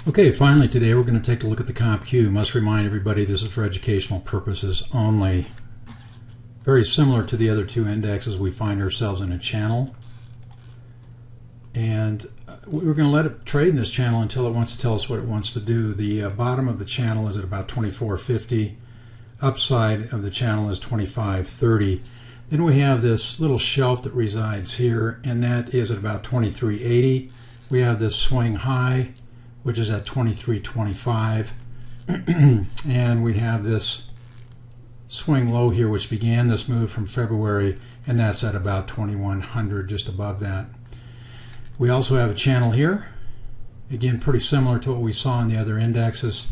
Okay, finally today we're going to take a look at the CompQ. Must remind everybody this is for educational purposes only. Very similar to the other two indexes, we find ourselves in a channel. And we're going to let it trade in this channel until it wants to tell us what it wants to do. The bottom of the channel is at about 24.50. Upside of the channel is 25.30. Then we have this little shelf that resides here, and that is at about 23.80. We have this swing high, which is at 23.25. And we have this swing low here, which began this move from February, and that's at about 2100, just above that. We also have a channel here, again pretty similar to what we saw in the other indexes,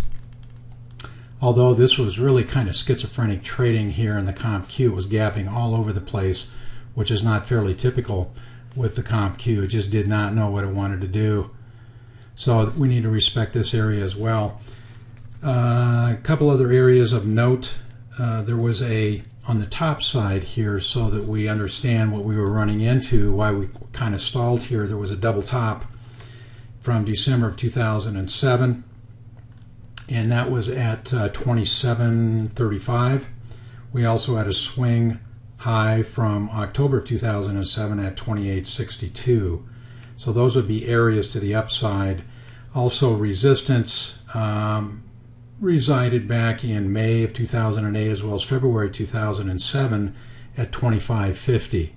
although this was really kind of schizophrenic trading here in the CompQ. It was gapping all over the place, which is not fairly typical with the CompQ. It just did not know what it wanted to do. So we need to respect this area as well. A couple other areas of note. There was on the top side here, so that we understand what we were running into, why we kind of stalled here. There was a double top from December of 2007, and that was at 27.35. We also had a swing high from October of 2007 at 28.62. So those would be areas to the upside. Also resistance resided back in May of 2008 as well as February 2007 at 25.50.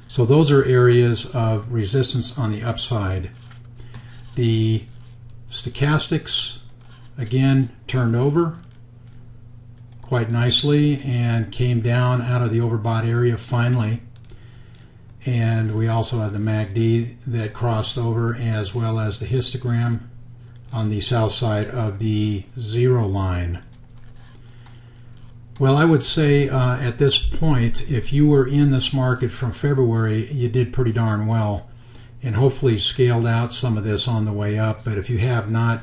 So those are areas of resistance on the upside. The stochastics again turned over quite nicely and came down out of the overbought area finally. And we also have the MACD that crossed over, as well as the histogram on the south side of the zero line. Well, I would say at this point, if you were in this market from February, you did pretty darn well, and hopefully scaled out some of this on the way up. But if you have not,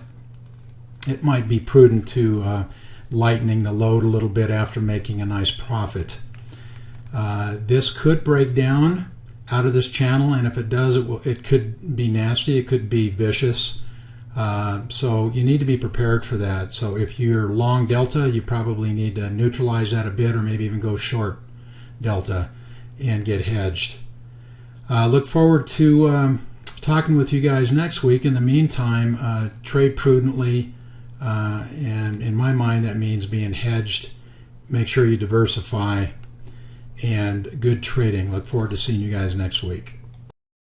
it might be prudent to lightening the load a little bit after making a nice profit. This could break down out of this channel, and if it does, it could be nasty, it could be vicious. So you need to be prepared for that. So if you're long delta, you probably need to neutralize that a bit, or maybe even go short delta and get hedged. Look forward to talking with you guys next week. In the meantime, trade prudently, and in my mind that means being hedged. Make sure you diversify, and good trading. Look forward to seeing you guys next week.